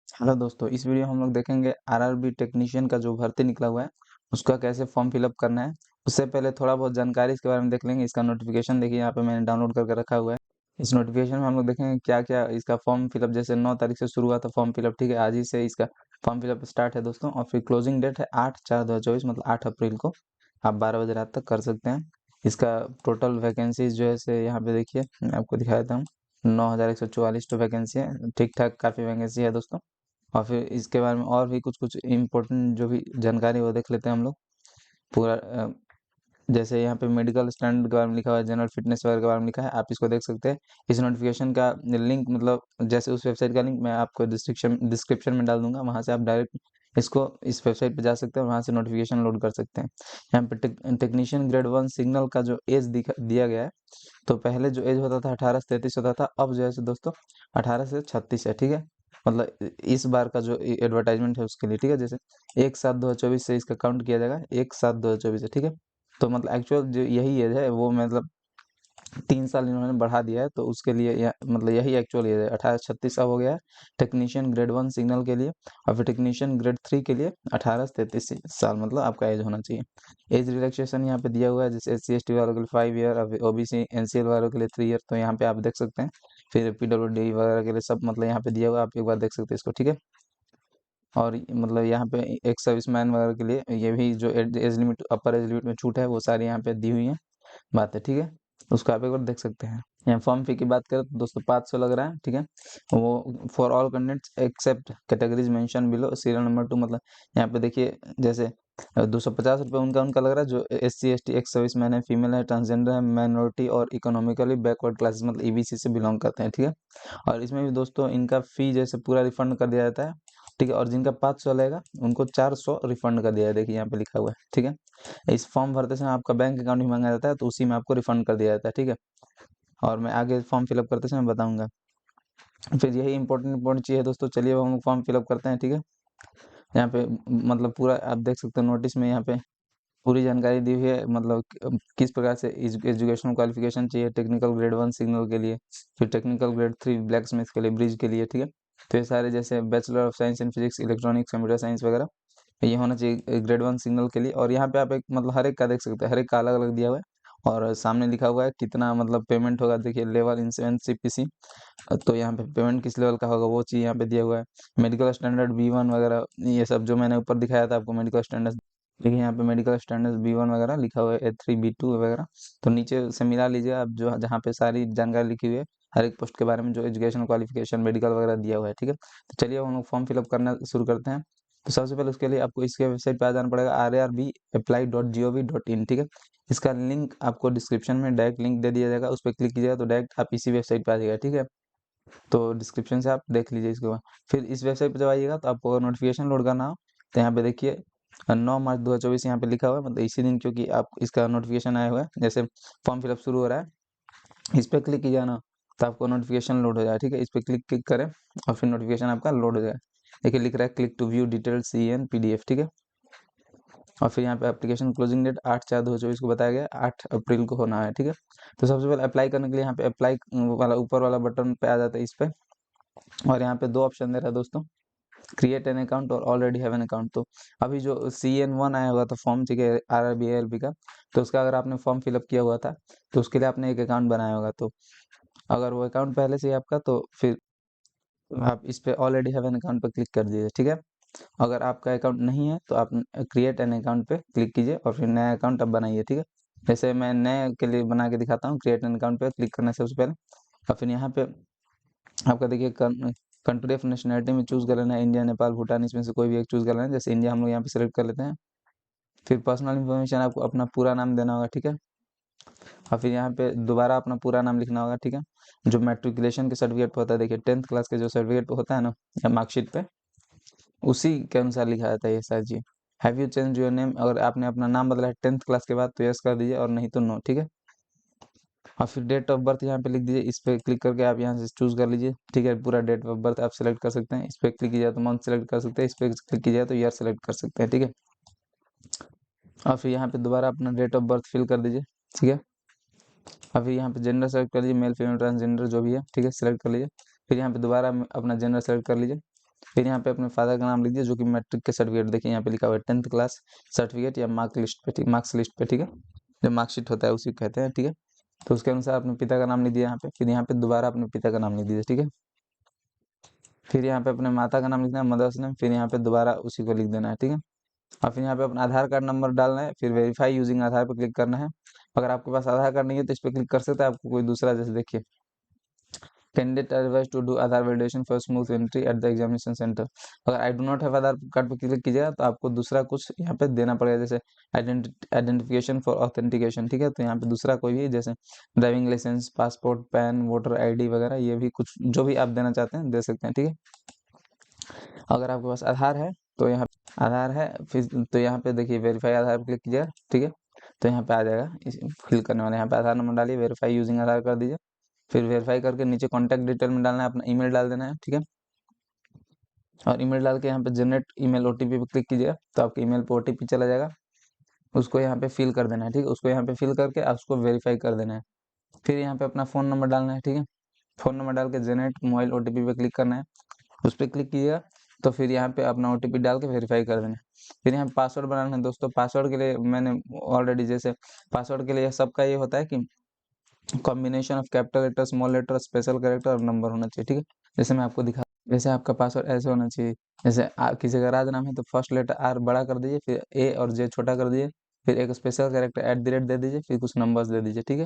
Hello दोस्तों, इस video में हम लोग देखेंगे आरआरबी टेक्नीशियन का जो भर्ती निकला हुआ है उसका कैसे फॉर्म फिलअप करना है। उससे पहले थोड़ा बहुत जानकारी इसके बारे में देख लेंगे। इसका नोटिफिकेशन देखिए यहाँ पे मैंने डाउनलोड करके रखा हुआ है। इस नोटिफिकेशन में हम लोग देखेंगे क्या क्या इसका फॉर्म फिलअप, जैसे 9 तारीख से शुरू हुआ था फॉर्म फिलअप, ठीक है, आज ही से इसका फॉर्म फिलअप स्टार्ट है दोस्तों। और फिर क्लोजिंग डेट है 8/4/2024, मतलब 8 अप्रैल को आप 12 बजे रात तक कर सकते हैं। इसका टोटल वैकेंसीज जो है से यहाँ पे देखिए, मैं आपको दिखा देता हूँ। 9,144 तो वैकेंसी है, ठीक ठाक काफ़ी वैकेंसी है दोस्तों। और फिर इसके बारे में और भी कुछ कुछ इम्पोर्टेंट जो भी जानकारी वो देख लेते हैं हम लोग पूरा। जैसे यहाँ पे मेडिकल स्टैंडर्ड के बारे में लिखा हुआ है, जनरल फिटनेस वगैरह के बारे में लिखा है, आप इसको देख सकते हैं। इस नोटिफिकेशन का लिंक, मतलब जैसे उस वेबसाइट का लिंक मैं आपको डिस्क्रिप्शन में डाल दूंगा, वहाँ से आप डायरेक्ट इसको इस वेबसाइट पे जा सकते हैं, वहाँ से नोटिफिकेशन लोड कर सकते हैं। यहाँ पे टेक्नीशियन ग्रेड 1 सिग्नल का जो एज दिया गया है, तो पहले जो एज होता था 18 से 33 होता था, अब जो है सो दोस्तों 18 से 36 है, ठीक है। मतलब इस बार का जो एडवर्टाइजमेंट है उसके लिए, ठीक है। जैसे 1/7/2024 से इसका काउंट किया जाएगा, 1/7/2024 से, ठीक है। तो मतलब एक्चुअल जो यही एज है वो, मतलब 3 साल इन्होंने बढ़ा दिया है, तो उसके लिए मतलब यही एक्चुअल एज है। 18 से 36 अब हो गया है टेक्नीशियन ग्रेड 1 सिग्नल के लिए। और फिर टेक्नीशियन ग्रेड 3 के लिए 18 से 33 साल मतलब आपका एज होना चाहिए। एज रिलैक्सेशन यहाँ पे दिया हुआ है, जैसे SC ST वालों के लिए 5 ईयर, OBC NCL वालों के लिए 3 ईयर, तो यहाँ पे आप देख सकते हैं। फिर PWD वगैरह के लिए सब मतलब यहाँ पे दिया हुआ है, आप एक बार देख सकते हैं इसको, ठीक है। और मतलब यहाँ पे एक सर्विसमैन वगैरह के लिए ये भी जो एज लिमिट, अपर एज लिमिट में छूट है, वो सारी यहाँ पे दी हुई है बात है, ठीक है। उसको आप एक बार देख सकते हैं। यहाँ फॉर्म फी की बात करें तो दोस्तों 500 लग रहा है, ठीक है। वो for all candidates except categories mention below serial number 2, मतलब यहाँ पे देखिए जैसे 250 रुपये उनका उनका लग रहा है, जो SC ST ex service man है, फीमेल है, ट्रांसजेंडर है, माइनॉरिटी और इकोनॉमिकली बैकवर्ड क्लासेस मतलब EBC से बिलोंग करते हैं, ठीक है। और इसमें भी दोस्तों इनका फी जैसे पूरा रिफंड कर दिया जाता है, ठीक है। और जिनका 500 लगेगा उनको 400 रिफंड कर दिया है, देखिए यहाँ पे लिखा हुआ है, ठीक है। इस फॉर्म भरते समय आपका बैंक अकाउंट भी मांगा जाता है, तो उसी में आपको रिफंड कर दिया जाता है, ठीक है। और मैं आगे फॉर्म फिलअप करते समय बताऊंगा। फिर यही इंपॉर्टेंट इंपॉर्टेंट चीज़ है दोस्तों, चलिए अब हम लोग फॉर्म फिलअप करते हैं, ठीक है। यहाँ पे मतलब पूरा आप देख सकते हो नोटिस में, यहाँ पे पूरी जानकारी दी हुई है, मतलब किस प्रकार से एजुकेशनल क्वालिफिकेशन चाहिए टेक्निकल ग्रेड 1 सिग्नल के लिए, फिर टेक्निकल ग्रेड 3 ब्लैक स्मिथ के लिए, ब्रिज के लिए, ठीक है। तो ये सारे जैसे bachelor of science in physics, electronics, computer science वगैरह, ये होना चाहिए ग्रेड 1 सिग्नल के लिए। और यहाँ पे आप एक मतलब हर एक का देख सकते हैं, हर एक का अलग अलग दिया हुआ है। और सामने लिखा हुआ है कितना मतलब पेमेंट होगा, देखिए लेवल इन CPC। तो यहाँ पे पेमेंट किस लेवल का होगा वो चीज़ यहाँ पे दिया हुआ है। मेडिकल स्टैंडर्ड B1 वगैरह, ये सब जो मैंने ऊपर दिखाया था आपको मेडिकल स्टैंडर्ड, देखिए यहाँ पे मेडिकल स्टैंडर्ड B1 वगैरह लिखा हुआ है, A3 B2 वगैरह। तो नीचे से मिला लीजिए आप, जो जहाँ पे सारी जानकारी लिखी हुई है हर एक पोस्ट के बारे में, जो एजुकेशन क्वालिफिकेशन मेडिकल वगैरह दिया हुआ है, ठीक है। तो चलिए अब हम लोग फॉर्म फिलअप करना शुरू करते हैं। तो सबसे पहले उसके लिए आपको इसके वेबसाइट पे आ जाना पड़ेगा, RARBapply.gov.in, ठीक है। इसका लिंक आपको डिस्क्रिप्शन में डायरेक्ट लिंक दे दिया जाएगा, उस पर क्लिक कीजिएगा तो डायरेक्ट आप इसी वेबसाइट पे आ जाएगा, ठीक है। तो डिस्क्रिप्शन से आप देख लीजिए इसके बाद। फिर इस वेबसाइट पे जब आइएगा तो आपको अगर नोटिफिकेशन लोड करना हो तो यहाँ पे देखिए 9 मार्च 2024 यहाँ पे लिखा हुआ है, मतलब इसी दिन, क्योंकि आप इसका नोटिफिकेशन आया हुआ है, जैसे फॉर्म फिलअप शुरू हो रहा है इस पर क्लिक कीजिए ना, तो आपको नोटिफिकेशन लोड हो जाए, ठीक है। इस पर क्लिक क्लिक करें और फिर नोटिफिकेशन आपका लोड हो जाए। देखिए लिख रहा है click to view detail CN PDF, ठीक है। और फिर यहाँ पे एप्लीकेशन क्लोजिंग डेट 8/4/2024 को बताया गया, 8 अप्रैल को होना है, ठीक है। तो सबसे पहले अप्लाई करने के लिए यहाँ पे अप्लाई वाला ऊपर वाला बटन पे आ जाता है, इस पे। और यहाँ पे दो ऑप्शन दे रहा है दोस्तों, क्रिएट एन अकाउंट और ऑलरेडी हैव एन अकाउंट। तो अभी जो CN1 आया हुआ था फॉर्म, ठीक है, RRB का, तो उसका अगर आपने फॉर्म फिलअप किया हुआ था तो उसके लिए आपने एक अकाउंट बनाया होगा। तो अगर वो अकाउंट पहले से ही आपका, तो फिर आप इस पे ऑलरेडी हैव एन अकाउंट पे क्लिक कर दीजिए, ठीक है। अगर आपका अकाउंट नहीं है तो आप क्रिएट एन अकाउंट पे क्लिक कीजिए और फिर नया अकाउंट आप बनाइए, ठीक है। जैसे मैं नए के लिए बना के दिखाता हूँ, क्रिएट एन अकाउंट पे क्लिक करने से सबसे पहले। और फिर यहाँ पे आपका देखिए कंट्री ऑफ नेशनलिटी में चूज कर लेना है, इंडिया, नेपाल, भूटान, इसमें से कोई भी एक चूज कर लेना है। जैसे इंडिया हम लोग यहाँ पे सिलेक्ट कर लेते हैं। फिर पर्सनल इन्फॉर्मेशन आपको अपना पूरा नाम देना होगा, ठीक है। और फिर यहाँ पे दोबारा अपना पूरा नाम लिखना होगा, ठीक है। जो मैट्रिकुलेशन के सर्टिफिकेट पे होता है, देखिए 10th क्लास के जो सर्टिफिकेट होता है ना, या मार्कशीट पे, उसी के अनुसार लिखा जाता है ये सारी चीज। Have you change your name, अगर आपने अपना नाम बदला है 10th क्लास के बाद तो यस कर दीजिए, और नहीं तो नो, ठीक है। और फिर डेट ऑफ बर्थ यहाँ पे लिख दीजिए, इस पे क्लिक करके आप यहाँ से चूज कर लीजिए, ठीक है। पूरा डेट ऑफ बर्थ आप सिलेक्ट कर सकते हैं, इस पे क्लिक कीजिए तो मंथ सेलेक्ट कर सकते हैं, इस पे क्लिक कीजिए तो ईयर सेलेक्ट कर सकते हैं, ठीक है। और फिर यहाँ पे दोबारा अपना डेट ऑफ बर्थ फिल कर दीजिए, ठीक है। और फिर यहाँ पे जेंडर सेलेक्ट कर लीजिए, मेल फीमेल ट्रांसजेंडर जो भी है, ठीक है, सिलेक्ट कर लीजिए। फिर यहाँ पे दोबारा अपना जेंडर सेलेक्ट कर लीजिए, फिर यहाँ पे अपने फादर का नाम लिख दिया, जो कि मैट्रिक के सर्टिफिकेट देखिए यहाँ पे लिखा हुआ है 10th क्लास सर्टिफिकेट या मार्क लिस्ट पे, ठीक, मार्क्स लिस्ट पे, ठीक है, जो मार्कशीट होता है उसी को कहते हैं, ठीक है। तो उसके अनुसार अपने पिता का नाम लिख दिया यहाँ पे, फिर यहाँ पे दोबारा अपने पिता का नाम लिख दीजिए, ठीक है। फिर यहाँ पे अपने माता का नाम लिखना है, मदर्स नेम, फिर यहाँ पे दोबारा उसी को लिख देना है, ठीक है। और फिर यहाँ पे अपना आधार कार्ड नंबर डालना है, फिर वेरीफाई यूजिंग आधार पे क्लिक करना है। अगर आपके पास आधार कार्ड नहीं है तो इस पे क्लिक कर सकते हैं, आपको कोई दूसरा, जैसे देखिए candidate advise to do Aadhaar validation for smooth entry at the examination centre. अगर I do not have Aadhaar card पे क्लिक कीजिएगा तो आपको दूसरा कुछ यहाँ पे देना पड़ेगा, जैसे आइडेंटिफिकेशन फॉर ऑथेंटिकेशन, ठीक है। तो यहाँ पे दूसरा कोई भी, जैसे driving licence, passport, PAN, voter ID वगैरह, ये भी कुछ जो भी आप देना चाहते हैं दे सकते हैं, ठीक है। अगर आपके पास आधार है तो यहाँ आधार है, फिर तो यहाँ पे देखिए वेरीफाई आधार पे क्लिक कीजिएगा, ठीक है। तो यहाँ पे आ जाएगा फिल करने वाले, यहाँ पे आधार नंबर डालिए, वेरीफाई यूजिंग आधार कर दीजिए। फिर वेरीफाई करके नीचे कॉन्टैक्ट डिटेल में डालना है, अपना ईमेल डाल देना है, ठीक है। और ईमेल डाल के यहाँ पे जनरेट ईमेल ओटीपी पे क्लिक कीजिएगा, तो आपके ईमेल पे ओटीपी चला जाएगा, उसको यहाँ पे फिल कर देना है, ठीक है। उसको यहाँ पे फिल करके आप उसको वेरीफाई कर देना है। फिर यहाँ पे अपना फ़ोन नंबर डालना है, ठीक है। फ़ोन नंबर डाल के जनरेट मोबाइल ओटीपी पे क्लिक करना है, उस पर क्लिक कीजिएगा, तो फिर यहाँ पे अपना ओटीपी डाल के वेरीफाई कर देना है। फिर यहाँ पासवर्ड बनाना है दोस्तों। पासवर्ड के लिए मैंने ऑलरेडी, जैसे पासवर्ड के लिए सबका ये होता है कि combination of capital letter, small letter, special character और नंबर होना चाहिए, ठीक है। जैसे मैं आपको दिखा, जैसे आपका पासवर्ड ऐसे होना चाहिए, जैसे किसी का राज नाम है तो फर्स्ट लेटर आर बड़ा कर दीजिए, फिर ए और जे छोटा कर दीजिए, फिर एक special character at the rate दे दीजिए, फिर कुछ नंबर्स दे दीजिए, ठीक है।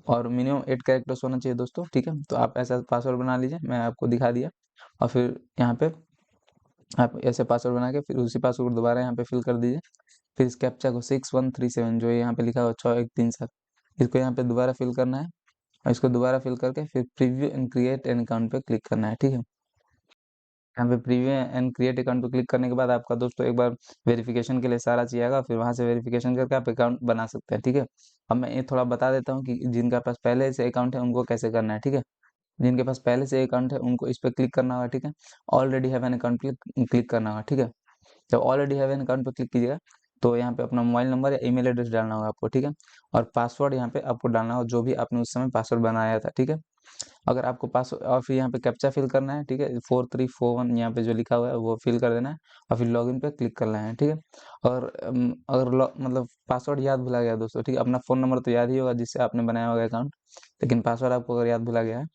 और मिनिमम 8 कैरेक्टर्स होना चाहिए दोस्तों, ठीक है। तो आप ऐसा पासवर्ड बना लीजिए, मैं आपको दिखा दिया। और फिर यहाँ पे आप ऐसे पासवर्ड बना के फिर उसी पासवर्ड को दोबारा यहाँ पे फिल कर दीजिए। फिर इस कैप्चा को 6137 जो यहाँ पे लिखा हुआ 6137, इसको यहाँ पे दोबारा फिल करना है, और इसको दोबारा फिल करके फिर preview and create an account पे क्लिक करना है, ठीक है। यहाँ पे प्रीव्यू एंड क्रिएट अकाउंट पे क्लिक करने के बाद आपका दोस्तों एक बार वेरिफिकेशन के लिए सारा चाहिए आएगा, फिर वहाँ से वेरिफिकेशन करके आप अकाउंट बना सकते हैं, ठीक है। अब मैं ये थोड़ा बता देता हूँ कि जिनके पास पहले से अकाउंट है उनको कैसे करना है, ठीक है। जिनके पास पहले से अकाउंट है उनको इस पे क्लिक करना होगा, ठीक है। Already have an account click करना होगा, ठीक है। जब ऑलरेडी हैव एन अकाउंट पे क्लिक कीजिएगा तो यहाँ पे अपना मोबाइल नंबर या ईमेल एड्रेस डालना होगा आपको, ठीक है। और पासवर्ड यहाँ पे आपको डालना होगा जो भी आपने उस समय पासवर्ड बनाया था, ठीक है। अगर आपको पासवर्ड, और फिर यहाँ पे कैप्चा फिल करना है, ठीक है, 4341 यहाँ पे जो लिखा हुआ है वो फिल कर देना है, और फिर लॉगिन पे क्लिक करना है, ठीक है। और अगर मतलब पासवर्ड याद भुला गया दोस्तों, ठीक है, अपना फ़ोन नंबर तो याद ही होगा जिससे आपने बनाया होगा अकाउंट, लेकिन पासवर्ड आपको अगर याद भुला गया है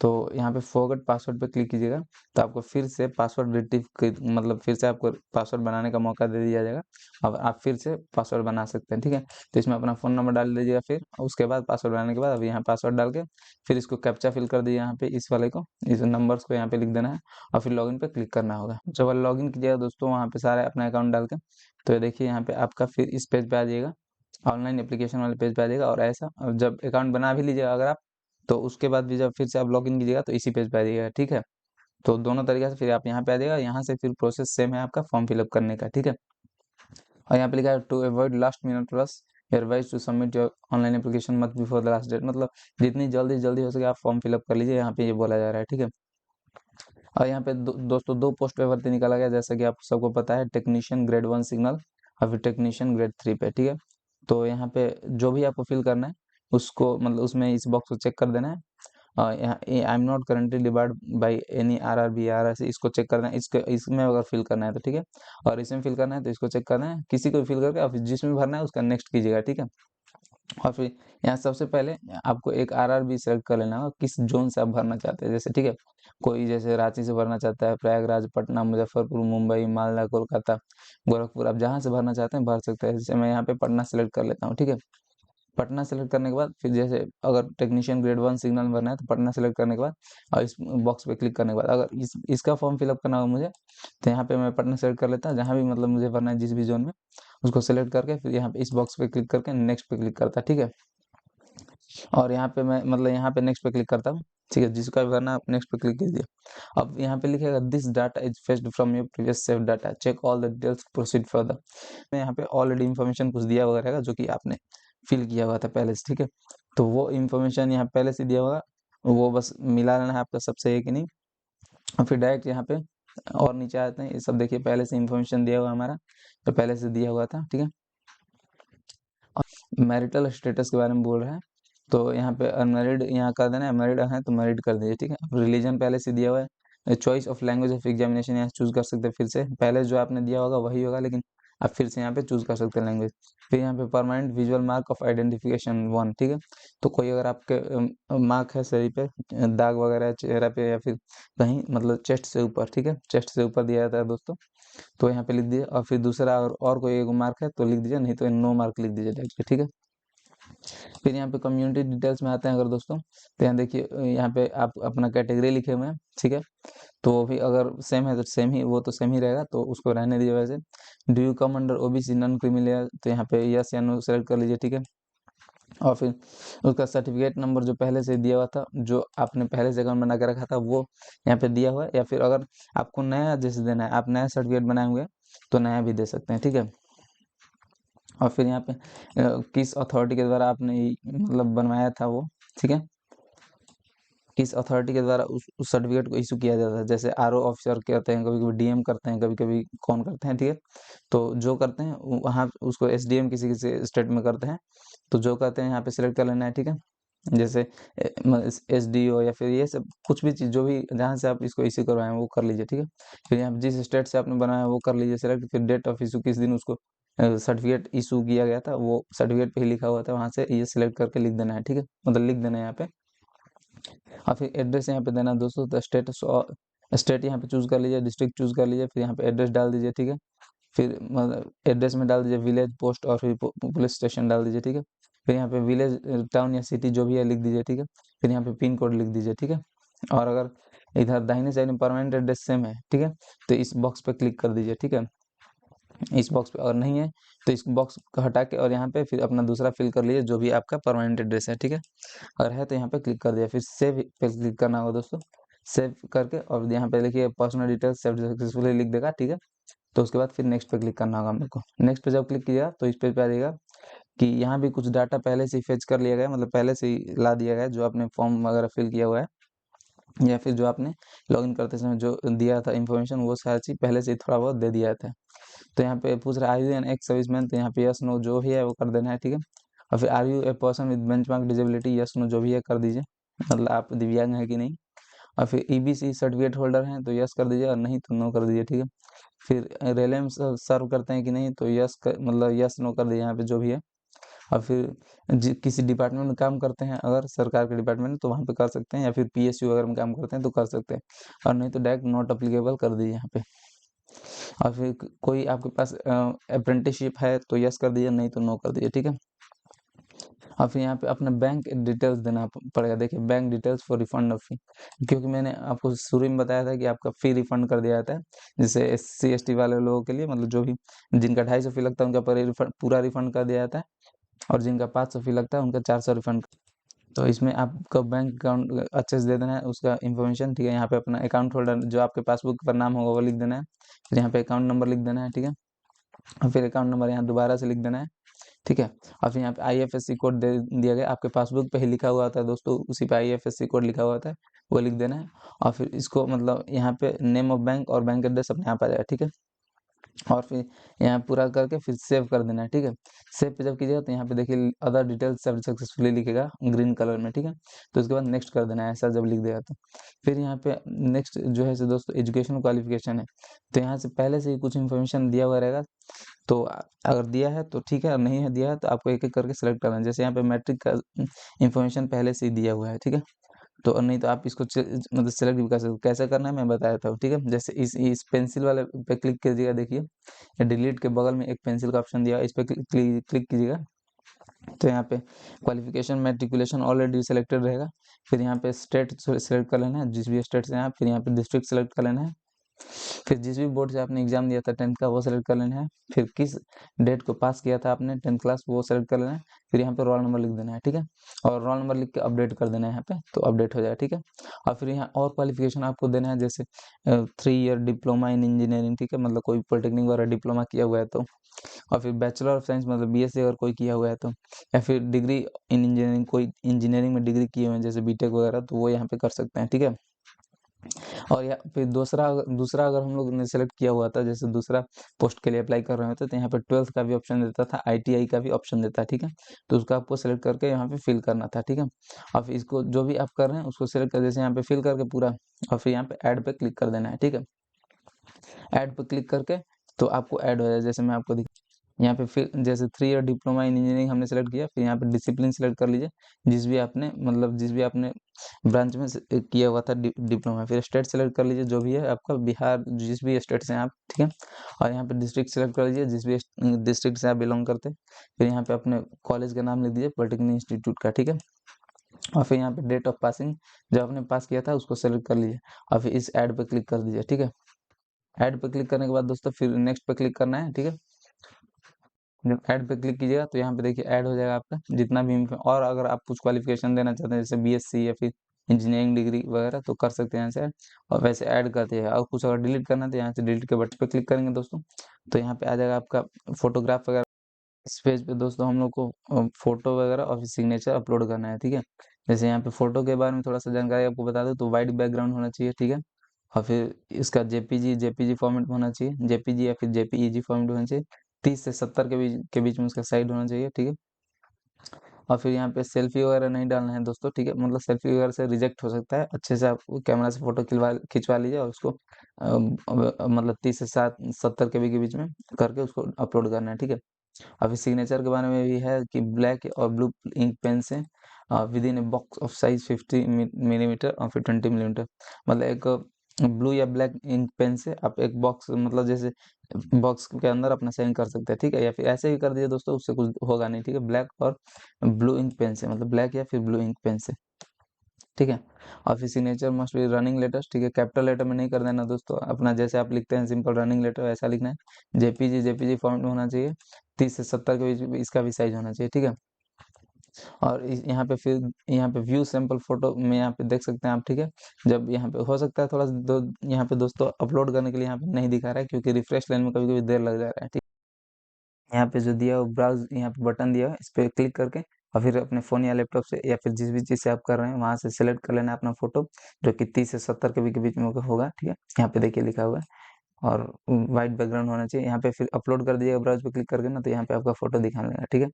तो यहाँ पे फॉरगेट पासवर्ड पे क्लिक कीजिएगा, तो आपको फिर से पासवर्ड मतलब फिर से आपको पासवर्ड बनाने का मौका दे दिया जाएगा, अब आप फिर से पासवर्ड बना सकते हैं, ठीक है। तो इसमें अपना फ़ोन नंबर डाल दीजिएगा, फिर उसके बाद पासवर्ड बनाने के बाद अब यहाँ पासवर्ड डाल के फिर इसको कैप्चा फिल कर दीजिए, यहाँ पे इस वाले को, इस नंबर्स को यहाँ पे लिख देना है, और फिर लॉगिन पे क्लिक करना होगा। जब लॉगिन कीजिएगा दोस्तों वहाँ पे सारे अपना अकाउंट डाल के, तो ये देखिए यहाँ पे आपका फिर इस पेज पे आ जाएगा, ऑनलाइन एप्लीकेशन वाले पेज पे आ जाएगा। और ऐसा और जब अकाउंट बना भी लीजिएगा अगर आप, तो उसके बाद भी जब फिर से आप लॉगिन कीजिएगा तो इसी पेज पे आ जाइएगा, ठीक है। तो दोनों तरीके से फिर आप यहाँ पे आ जाइएगा, यहाँ से फिर प्रोसेस सेम है आपका फॉर्म फिलअप करने का, ठीक है। और यहाँ पे लिखा है to avoid last minute rush advise to submit your online application much before the last date, मतलब जितनी जल्दी जल्दी हो सके आप फॉर्म फिलअप कर लीजिए, यहाँ पे ये बोला जा रहा है, ठीक है। और यहाँ पे दोस्तों 2 पोस्ट पे भर्ती निकाला गया, जैसा कि आप सबको पता है, टेक्नीशियन ग्रेड 1 सिग्नल और फिर टेक्नीशियन ग्रेड 3 पे, ठीक है। तो यहाँ पे जो भी आपको फिल करना है उसको, मतलब उसमें इस बॉक्स को चेक कर देना है। यहाँ I am not currently debarred by any RRB RRC, इसको चेक करना है, इसको इसमें अगर फिल करना है तो ठीक है, और इसमें फिल करना है तो इसको चेक करना है, किसी को भी फिल करके और फिर जिसमें भरना है उसका नेक्स्ट कीजिएगा, ठीक है। और फिर यहाँ सबसे पहले आपको एक आरआरबी सेलेक्ट कर लेना होगा, किस जोन से आप भरना चाहते हैं, जैसे ठीक है, कोई जैसे रांची से भरना चाहता है, प्रयागराज, पटना, मुजफ्फरपुर, मुंबई, मालदा, कोलकाता, गोरखपुर, आप जहाँ से भरना चाहते हैं भर सकते हैं। जैसे मैं यहाँ पे पटना सेलेक्ट कर लेता हूँ, ठीक है। पटना सेलेक्ट करने के बाद फिर जैसे अगर टेक्नीशियन ग्रेड 1 सिग्नल भरना है तो पटना सेलेक्ट करने के बाद और इस बॉक्स पे क्लिक करने के बाद अगर इसका फॉर्म फिलअप करना हो मुझे, तो यहाँ पे मैं पटना सेलेक्ट कर लेता हूँ, जहाँ भी मतलब मुझे भरना है जिस भी जोन में, उसको सेलेक्ट करके फिर यहाँ पे इस बॉक्स पे क्लिक करके नेक्स्ट पे क्लिक करता, ठीक है। और यहाँ पे मैं मतलब यहाँ पे नेक्स्ट पे क्लिक करता हूँ, ठीक है, जिसका भी भरना आप नेक्स्ट पे क्लिक कीजिए। अब यहाँ पे लिखेगा this data is fetched from your previous save data, check all the details, proceed further. मैं यहाँ पे ऑलरेडी इन्फॉर्मेशन कुछ दिया हुआ रहेगा जो कि आपने फिल किया हुआ था पहले से, ठीक है। तो वो इन्फॉर्मेशन यहाँ पहले से दिया होगा, वो बस मिला लेना है आपका सबसे, है कि नहीं। और फिर डायरेक्ट यहाँ पे और नीचे आते हैं, ये सब देखिए पहले से इन्फॉर्मेशन दिया हुआ हमारा, तो पहले से दिया हुआ था, ठीक है। मैरिटल स्टेटस के बारे में बोल रहा है, तो यहाँ पे अनमैरिड यहाँ कर देना है, मैरिड है तो मैरिड कर दीजिए, ठीक है। रिलीजन पहले से दिया हुआ है, choice of language of examination यहाँ चूज कर सकते हैं। फिर से पहले जो आपने दिया होगा वही होगा, लेकिन आप फिर से यहाँ पे चूज कर सकते हैं लैंग्वेज। फिर यहाँ पे permanent visual mark of identification 1, ठीक है। तो कोई अगर आपके मार्क है शरीर पे, दाग वगैरह है चेहरा पे या फिर कहीं, मतलब चेस्ट से ऊपर, ठीक है, चेस्ट से ऊपर दिया जाता है दोस्तों, तो यहाँ पे लिख दीजिए। और फिर दूसरा और कोई एक मार्क है तो लिख दीजिए, नहीं तो नो मार्क लिख दीजिए डायरेक्टली, ठीक है। फिर यहाँ पे कम्युनिटी डिटेल्स में आते हैं अगर दोस्तों, तो यहाँ देखिए यहाँ पे आप अपना कैटेगरी लिखे हुए हैं, ठीक है। तो वो भी अगर सेम है तो सेम ही, वो तो सेम ही रहेगा, तो उसको रहने दीजिए वैसे। Do you come under OBC non criminal, तो यहाँ पे यस या नो सेलेक्ट कर लीजिए, ठीक है। और फिर उसका सर्टिफिकेट नंबर जो पहले से दिया हुआ था, जो आपने पहले से अकाउंट बना के रखा था, वो यहाँ पे दिया हुआ है। या फिर अगर आपको नया जैसे देना है, आप नया सर्टिफिकेट बनाए हुए हैं तो नया भी दे सकते हैं, ठीक है। और फिर यहाँ पे किस अथॉरिटी के द्वारा आपने मतलब बनवाया था वो, ठीक है, किस अथॉरिटी के द्वारा उस सर्टिफिकेट को इशू किया जाता है। जैसे आरओ ऑफिसर कहते हैं, कभी कभी डीएम करते हैं, कभी कभी कौन करते हैं, ठीक है। तो जो करते हैं वहाँ उसको एसडीएम किसी किसी स्टेट में करते हैं, तो जो करते हैं यहाँ पे सिलेक्ट कर लेना है, ठीक है। जैसे एसडीओ या फिर ये सब कुछ भी चीज़ जो भी जहाँ से आप इसको इशू करवाएं वो कर लीजिए, ठीक है। फिर यहाँ जिस स्टेट से आपने बनाया वो कर लीजिए सिलेक्ट। फिर डेट ऑफ इशू, किस दिन उसको सर्टिफिकेट इशू किया गया था, वो सर्टिफिकेट पे ही लिखा हुआ था, वहाँ से ये सिलेक्ट करके लिख देना है, ठीक है, मतलब लिख देना है यहाँ पे। और फिर एड्रेस यहाँ पे देना है दोस्तों, तो स्टेट यहाँ पे चूज कर लीजिए, डिस्ट्रिक्ट चूज कर लीजिए, फिर यहाँ पे एड्रेस डाल दीजिए, ठीक है। फिर मतलब एड्रेस में डाल दीजिए विलेज, पोस्ट और फिर पुलिस स्टेशन डाल दीजिए, ठीक है। फिर यहाँ पे विलेज, टाउन या सिटी जो भी है लिख दीजिए, ठीक है। फिर यहाँ पे पिन कोड लिख दीजिए, ठीक है। और अगर इधर दाहिने साइड में परमानेंट एड्रेस सेम है, ठीक है, तो इस बॉक्स पे क्लिक कर दीजिए, ठीक है। इस बॉक्स पे, और नहीं है तो इस बॉक्स को हटा के और यहाँ पे फिर अपना दूसरा फिल कर लीजिए जो भी आपका परमानेंट एड्रेस है, ठीक है। अगर है तो यहाँ पे क्लिक कर दिया, फिर सेव पे क्लिक करना होगा दोस्तों। सेव करके और यहाँ पे देखिए पर्सनल डिटेल्स सेव सक्सेसफुली लिख देगा, ठीक है। तो उसके बाद फिर नेक्स्ट पे क्लिक करना होगा हम लोग को। नेक्स्ट पे जब क्लिक कीजिएगा तो इस पेज पे आ जाएगा कि यहाँ भी कुछ डाटा पहले से ही फेच कर लिया गया है, मतलब पहले से ही ला दिया गया है, जो आपने फॉर्म वगैरह फिल किया हुआ है या फिर जो आपने लॉगिन करते समय जो दिया था इन्फॉर्मेशन, वो सारी चीज पहले से ही थोड़ा बहुत दे दिया था। तो यहाँ पे पूछ रहा है are you an ex serviceman, तो यहाँ पे यस नो जो भी है वो कर देना है, ठीक है। और फिर are you a person with benchmark disability, yes no जो भी है कर दीजिए, मतलब आप दिव्यांग है कि नहीं। और फिर ईबीसी सर्टिफिकेट होल्डर हैं तो यस कर दीजिए, और नहीं तो नो कर दीजिए, ठीक है। फिर रेलवे में सर्व करते हैं कि नहीं, तो मतलब यस नो कर दीजिए यहाँ पे जो भी है। और फिर किसी डिपार्टमेंट में काम करते हैं, अगर सरकार के डिपार्टमेंट में, तो वहाँ पे कर सकते हैं, या फिर पीएसयू वगैरह में काम करते हैं तो कर सकते हैं, और नहीं तो डायरेक्ट नॉट अप्लीकेबल कर दीजिए यहाँ पे। और फिर कोई आपके पास अप्रेंटिसशिप है तो यस कर दीजिए, नहीं तो नो कर दीजिए, ठीक है। और फिर यहाँ पे अपना बैंक डिटेल्स देना पड़ेगा। देखिए bank details for refund of fee, क्योंकि मैंने आपको शुरू में बताया था कि आपका फी रिफंड कर दिया जाता है, जैसे SC ST वाले लोगों के लिए, मतलब जो भी जिनका 250 फी लगता है उनका पूरा रिफंड कर दिया जाता है, और जिनका 500 फी लगता है उनका 400 रिफंड। तो इसमें आपका बैंक अकाउंट अच्छे से दे देना है, उसका इन्फॉर्मेशन, ठीक है। यहाँ पे अपना अकाउंट होल्डर जो आपके पासबुक पर नाम होगा वो लिख देना है। फिर यहाँ पे अकाउंट नंबर लिख देना है, ठीक है। और फिर अकाउंट नंबर यहाँ दोबारा से लिख देना है, ठीक है। और फिर यहाँ पे IFSC कोड दे दिया गया, आपके पासबुक पे ही लिखा हुआ होता है दोस्तों, उसी पे IFSC कोड लिखा हुआ होता है, वो लिख देना है। और फिर इसको मतलब यहाँ पे नेम ऑफ बैंक और बैंक एड्रेस अपने आप आ जाएगा, ठीक है। और फिर यहाँ पूरा करके फिर सेव कर देना है, ठीक है। सेव पे जब कीजिएगा तो यहाँ पे देखिए अदर डिटेल्स सब सक्सेसफुली लिखेगा ग्रीन कलर में, ठीक है। तो उसके बाद नेक्स्ट कर देना है, ऐसा जब लिख देगा तो फिर यहाँ पे नेक्स्ट जो है दोस्तों एजुकेशन क्वालिफिकेशन है, तो यहाँ से पहले से ही कुछ इन्फॉर्मेशन दिया हुआ रहेगा, तो अगर दिया है तो ठीक है, और नहीं है दिया है तो आपको एक एक करके सिलेक्ट करना है। जैसे यहाँ पे मैट्रिक का इन्फॉर्मेशन पहले से ही दिया हुआ है, ठीक है। तो नहीं तो आप इसको मतलब सेलेक्ट भी कर सकते हो, कैसे करना है मैं बताया था, ठीक है। जैसे इस पेंसिल वाले पे क्लिक कीजिएगा, देखिए या डिलीट के बगल में एक पेंसिल का ऑप्शन दिया है, इस पे क्लिक कीजिएगा, तो यहाँ पे क्वालिफिकेशन मैट्रिकुलेशन ऑलरेडी सिलेक्टेड रहेगा। फिर यहाँ पे स्टेट सेलेक्ट कर लेना है, जिस भी स्टेट से आप, फिर यहाँ पे डिस्ट्रिक्ट सेलेक्ट कर लेना है। फिर जिस भी बोर्ड से आपने एग्जाम दिया था 10th का वो सेलेक्ट कर लेना है। फिर किस डेट को पास किया था आपने 10th क्लास वो सेलेक्ट कर लेना है। फिर यहाँ पे रोल नंबर लिख देना है, ठीक है। और रोल नंबर लिख के अपडेट कर देना है यहाँ पे, तो अपडेट हो जाएगा, ठीक है। और फिर यहाँ और क्वालिफिकेशन आपको देना है, जैसे 3 ईयर डिप्लोमा इन इंजीनियरिंग, ठीक है, मतलब कोई पॉलिटेक्निक वगैरह डिप्लोमा किया हुआ है तो। और फिर बैचलर ऑफ साइंस मतलब BSc अगर कोई किया हुआ है तो, या फिर डिग्री इन इंजीनियरिंग, कोई इंजीनियरिंग में डिग्री किए हुए हैं जैसे बीटेक वगैरह, तो वो यहाँ पे कर सकते हैं, ठीक है। और या फिर दूसरा अगर हम लोग ने सेलेक्ट किया हुआ था, जैसे दूसरा पोस्ट के लिए अप्लाई कर रहे होते तो यहाँ पे 12th का भी ऑप्शन देता था, ITI का भी ऑप्शन देता है, ठीक है। तो उसका आपको सेलेक्ट करके यहाँ पे फिल करना था, ठीक है। अब इसको जो भी आप कर रहे हैं उसको सेलेक्ट कर, जैसे यहाँ पे फिल करके पूरा, और फिर यहाँ पे ऐड पे क्लिक कर देना है, ठीक है। ऐड पे क्लिक करके तो आपको ऐड हो जाए, जैसे मैं आपको यहाँ पे फिर जैसे 3 ईयर डिप्लोमा इन इंजीनियरिंग हमने सेलेक्ट किया, फिर यहाँ पे डिसिप्लिन सेलेक्ट कर लीजिए, जिस भी आपने ब्रांच में किया हुआ था डिप्लोमा। फिर स्टेट सेलेक्ट कर लीजिए, जो भी है आपका, बिहार, जिस भी स्टेट से हैं आप, ठीक है। और यहाँ पे डिस्ट्रिक्ट सेलेक्ट कर लीजिए, जिस भी डिस्ट्रिक्ट से आप बिलोंग करते हैं। फिर यहाँ पे अपने कॉलेज का नाम लिख दीजिए, पॉलिटेक्निक इंस्टीट्यूट का, ठीक है। और फिर यहाँ पे डेट ऑफ पासिंग जो आपने पास किया था उसको सेलेक्ट कर लीजिए, और फिर इस ऐड पे क्लिक कर दीजिए, ठीक है। ऐड पे क्लिक करने के बाद दोस्तों फिर नेक्स्ट पे क्लिक करना है, ठीक है। जब ऐड पे क्लिक कीजिएगा तो यहाँ पे देखिए ऐड हो जाएगा आपका जितना भी और अगर आप कुछ क्वालिफिकेशन देना चाहते हैं, जैसे BSc या फिर इंजीनियरिंग डिग्री वगैरह, तो कर सकते हैं यहाँ से। और वैसे ऐड करते हैं, और कुछ अगर डिलीट करना है तो यहाँ से डिलीट के बटन पे क्लिक करेंगे दोस्तों, तो यहाँ पे आ जाएगा आपका फोटोग्राफ वगैरह। इस पेज पे दोस्तों हम लोग को फोटो वगैरह और फिर सिग्नेचर अपलोड करना है, ठीक है। जैसे यहाँ पे फोटो के बारे में थोड़ा सा जानकारी आपको बता दूं, तो वाइट बैकग्राउंड होना चाहिए, ठीक है। और फिर इसका जेपीजी फॉर्मेट होना चाहिए, जेपीजी या फिर जेपीईजी फॉर्मेट होना चाहिए। 30 से 70 के बीच में उसका साइज होना चाहिए, ठीक है। और फिर यहाँ पे सेल्फी वगैरह नहीं डालना है दोस्तों, ठीक है। मतलब सेल्फी वगैरह से रिजेक्ट हो सकता है, अच्छे से आप कैमरा से फोटो खिंचवा लीजिए, और उसको मतलब 30 से 70 के बीच में करके उसको अपलोड करना है, ठीक है। अभी सिग्नेचर के बारे में भी है कि ब्लैक और ब्लू इंक पेन से with in a box of size 50 millimetre और फिर 20 मिलीमीटर, मतलब एक ब्लू या ब्लैक इंक पेन से आप एक बॉक्स, मतलब जैसे बॉक्स के अंदर अपना साइन कर सकते हैं, ठीक है। या फिर ऐसे ही कर दिए दोस्तों, उससे कुछ होगा नहीं, ठीक है। ब्लैक और ब्लू इंक पेन से, मतलब ब्लैक या फिर ब्लू इंक पेन से, ठीक है। और फिर signature must be running letters, ठीक है। कैपिटल लेटर में नहीं कर देना दोस्तों, अपना जैसे आप लिखते हैं सिंपल रनिंग लेटर वैसा लिखना है। जेपीजी फॉर्मेट में होना चाहिए, 30 से 70 के बीच में इसका भी साइज होना चाहिए, ठीक है। और यहाँ पे फिर यहाँ पे व्यू सैंपल फोटो में यहाँ पे देख सकते हैं आप, ठीक है। जब यहाँ पे हो सकता है थोड़ा सा यहाँ पे दोस्तों अपलोड करने के लिए यहाँ पे नहीं दिखा रहा है, क्योंकि रिफ्रेश लाइन में कभी कभी देर लग जा रहा है, ठीक। यहाँ पे जो दिया हो ब्राउज, यहाँ पे बटन दिया है, इस पे क्लिक करके और फिर अपने फ़ोन या लैपटॉप से या फिर जिस भी चीज़ से आप कर रहे हैं वहाँ से सेलेक्ट कर लेना है अपना फ़ोटो, जो कि 30 से 70 के बीच में होगा, ठीक है। यहाँ पे देखिए लिखा हुआ है, और वाइट बैकग्राउंड होना चाहिए। यहाँ पे फिर अपलोड कर दीजिएगा ब्राउज पे क्लिक करके ना, तो यहाँ पे आपका फ़ोटो दिखाने लगेगा, ठीक है।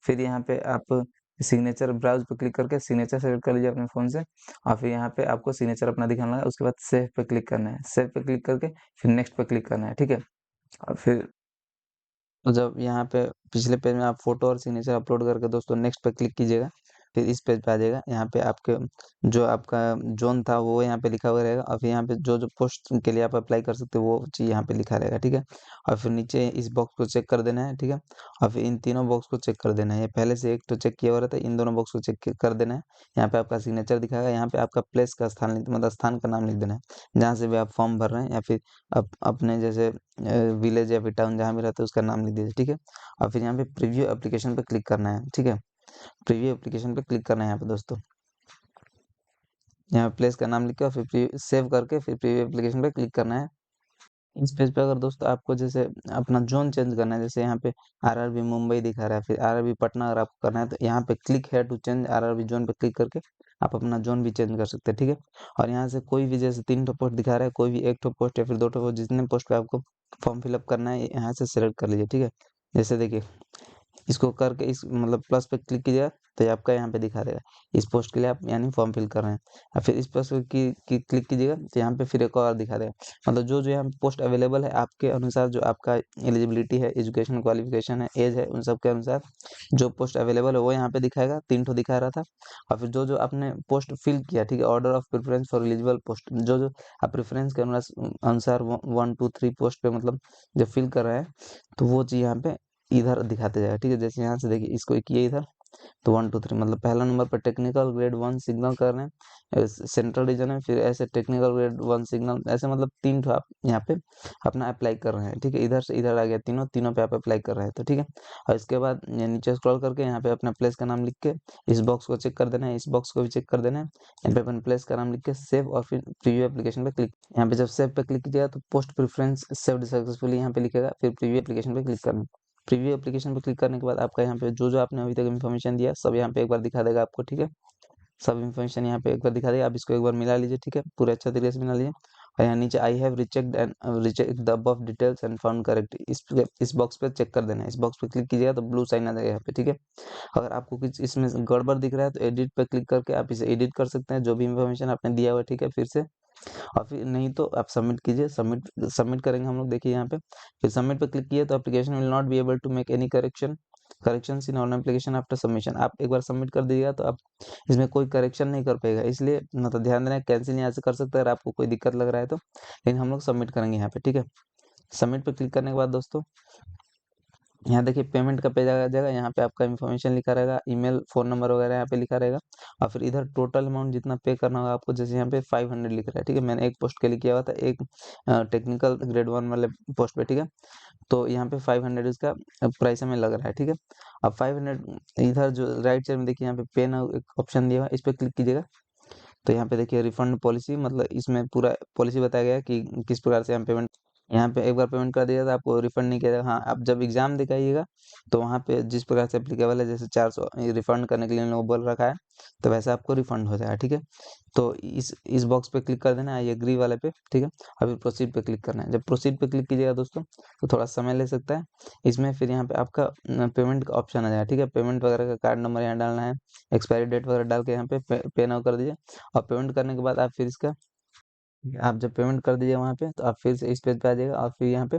फिर यहाँ पे आप सिग्नेचर ब्राउज पे क्लिक करके सिग्नेचर सेलेक्ट कर लीजिए अपने फ़ोन से, और फिर यहाँ पे आपको सिग्नेचर अपना दिखाना है। उसके बाद सेव पे क्लिक करना है, सेव पे क्लिक करके फिर नेक्स्ट पे क्लिक करना है, ठीक है। और फिर तो जब यहाँ पे पिछले पेज में आप फोटो और सिग्नेचर अपलोड करके दोस्तों नेक्स्ट पे क्लिक कीजिएगा, फिर इस पेज पे आ जाएगा। यहाँ पे आपके जो आपका जोन था वो यहाँ पे लिखा हुआ रहेगा, और फिर यहाँ पे जो जो पोस्ट के लिए आप अप्लाई कर सकते हो वो चीज़ यहाँ पे लिखा रहेगा, ठीक है। और फिर नीचे इस बॉक्स को चेक कर देना है, ठीक है। और फिर इन तीनों बॉक्स को चेक कर देना है, ये पहले से एक तो चेक किया हुआ रहता है, इन दोनों बॉक्स को चेक कर देना है। यहाँ पे आपका सिग्नेचर दिखाएगा, यहाँ पे आपका प्लेस का स्थान मतलब स्थान का नाम लिख देना है, जहाँ से भी आप फॉर्म भर रहे हैं, या फिर अपने जैसे विलेज या फिर टाउन जहाँ भी रहते हैं उसका नाम लिख दीजिए, ठीक है। और फिर यहाँ पे प्रीव्यू एप्लीकेशन पे क्लिक करना है, ठीक है। प्रीव्यू एप्लीकेशन पे क्लिक करना है यहाँ पे दोस्तों, यहाँ पे प्लेस का नाम लिख के और फिर सेव करके फिर प्रीव्यू एप्लीकेशन पे क्लिक करना है। इस पेज पे अगर दोस्तों आपको जैसे अपना जोन चेंज करना है, जैसे यहाँ पे आरआरबी मुंबई दिखा रहा है, फिर आरआरबी पटना अगर आपको करना है, तो यहाँ पे क्लिक है टू चेंज आरआरबी जोन पे क्लिक करके आप अपना जोन भी चेंज कर सकते हैं, ठीक है। और यहाँ से कोई भी जैसे 3 पोस्ट दिखा रहा है, कोई भी 1 पोस्ट या फिर 2 पोस्ट, जितने पोस्ट पे आपको फॉर्म फिलअप करना है यहाँ से सेलेक्ट कर लीजिए, ठीक है। जैसे देखिए इसको करके इस मतलब प्लस पे क्लिक कीजिएगा तो ये आपका यहाँ पे दिखा देगा, इस पोस्ट के लिए आप यानी फॉर्म फिल कर रहे हैं। और फिर इस प्लस पे क्लिक कीजिएगा तो यहाँ पे फिर एक और दिखा देगा, मतलब जो जो यहाँ पे पोस्ट अवेलेबल है आपके अनुसार, जो आपका एलिजिबिलिटी है, एजुकेशन क्वालिफिकेशन है, एज है, उन सब के अनुसार जो पोस्ट अवेलेबल है वो यहाँ पे दिखाएगा। 3 ठो दिखा रहा था। और फिर जो जो आपने पोस्ट फिल किया, ठीक है, order of preference for eligible post, जो जो आप प्रेफरेंस के अनुसार 1 2 3 पोस्ट पे मतलब जो फिल कर रहे हैं, तो वो चीज़ यहाँ पे इधर दिखाते जाएगा, ठीक है। जैसे यहाँ से देखिए इसको किए इधर, तो 1 2 3 मतलब पहला नंबर पर टेक्निकल ग्रेड 1 सिग्नल कर रहे हैं, सेंट्रल रीजन है, फिर ऐसे टेक्निकल ग्रेड 1 सिग्नल, ऐसे मतलब 3 ठो आप यहाँ पे अपना अप्लाई कर रहे हैं, ठीक है। इधर से इधर आ गया, तीनों तीनों पे आप अप्लाई कर रहे हैं, तो ठीक है। और इसके बाद ये नीचे स्क्रॉल करके यहाँ पे अपना प्लेस का नाम लिख के इस बॉक्स को चेक कर देना है, इस बॉक्स को भी चेक कर देना है। यहाँ पे अपने प्लेस का नाम लिख के सेव और फिर प्रीव्यू एप्लीकेशन पे क्लिक, यहाँ पे जब सेव पे क्लिक कीजिएगा तो पोस्ट प्रेफरेंस सेव्ड सक्सेसफुली यहाँ पे लिखेगा, फिर प्रीव्यू एप्लीकेशन पे क्लिक करना। प्रीव्यू एप्लीकेशन पे क्लिक करने के बाद आपका यहाँ पे जो जो आपने अभी तक इन्फॉर्मेशन दिया सब यहाँ पे एक बार दिखा देगा आपको, ठीक है। सब इन्फॉर्मेशन यहाँ पे एक बार दिखा देगा, आप इसको एक बार मिला लीजिए, ठीक है, पूरे अच्छा तरीके से मिला लीजिए। और यहाँ नीचे I have rechecked and recheck the above details and found correct, इस बॉक्स पे चेक कर देना है, इस बॉक्स पे क्लिक कीजिएगा तो ब्लू साइन आ जाएगा यहाँ पे, ठीक है। अगर आपको कुछ इसमें गड़बड़ दिख रहा है तो एडिट पे क्लिक करके आप इसे एडिट कर सकते हैं, जो भी इन्फॉर्मेशन आपने दिया हुआ है, ठीक है, फिर से। और फिर नहीं तो आप सबमिट कीजिए, सबमिट करेंगे हम लोग, देखिए यहाँ पे, फिर सबमिट पे क्लिक किए तो application will not be able to make any corrections in on application after submission. आप एक बार सबमिट कर दीजिएगा तो आप इसमें कोई करेक्शन नहीं कर पाएगा, इसलिए मतलब ध्यान देना, कैंसिल यहाँ से कर सकते हैं अगर आपको कोई दिक्कत लग रहा है तो, लेकिन हम लोग सबमिट करेंगे यहाँ पे, ठीक है। सबमिट पे क्लिक करने के बाद दोस्तों यहाँ देखिए पेमेंट का पेज आ जाएगा, यहाँ पे आपका इन्फॉर्मेशन लिखा रहेगा, ईमेल, फोन नंबर वगैरह यहाँ पे लिखा रहेगा। और फिर इधर टोटल अमाउंट जितना पे करना होगा आपको, जैसे यहाँ पे 500 लिख रहा है, ठीक है, मैंने एक पोस्ट के लिए किया हुआ था, एक टेक्निकल ग्रेड 1 वाले पोस्ट पे, ठीक है। तो यहाँ पे 500 इसका प्राइस हमें लग रहा है, ठीक है। अब 500 इधर जो राइट साइड में देखिए यहाँ पे पे नाउ एक ऑप्शन दिया हुआ है, इस पर क्लिक कीजिएगा। तो यहाँ पे देखिए रिफंड पॉलिसी, मतलब इसमें पूरा पॉलिसी बताया गया है कि किस प्रकार से हम पेमेंट, यहाँ पे एक बार पेमेंट कर दिया तो आपको रिफंड नहीं किया जाएगा। हाँ, आप जब एग्जाम दिखाइएगा तो वहाँ पे जिस प्रकार से एप्लीकेबल है, जैसे 400 रिफंड करने के लिए इन लोगों बोल रखा है, तो वैसे आपको रिफंड हो जाएगा, ठीक है। तो इस बॉक्स पे क्लिक कर देना है, आई एग्री वाले पे, ठीक है। अभी प्रोसीड पे क्लिक करना है, जब प्रोसीड पे क्लिक कीजिएगा दोस्तों तो थोड़ा समय ले सकता है इसमें, फिर यहाँ पे आपका पेमेंट का ऑप्शन आ जाएगा, ठीक है। पेमेंट वगैरह का कार्ड नंबर यहाँ डालना है, एक्सपायरी डेट वगैरह डाल के यहाँ पे पे नाउ कर दीजिए। और पेमेंट करने के बाद आप फिर इसका, आप जब पेमेंट कर दीजिए वहाँ पे तो आप फिर से इस पेज पे आ जाइएगा, और फिर यहाँ पे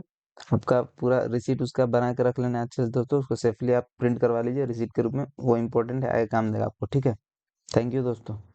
आपका पूरा रिसीट उसका बना के रख लेना है अच्छे से दोस्तों, उसको सेफली आप प्रिंट करवा लीजिए रिसीट के रूप में, वो इंपॉर्टेंट है, आगे काम देगा आपको, ठीक है। थैंक यू दोस्तों।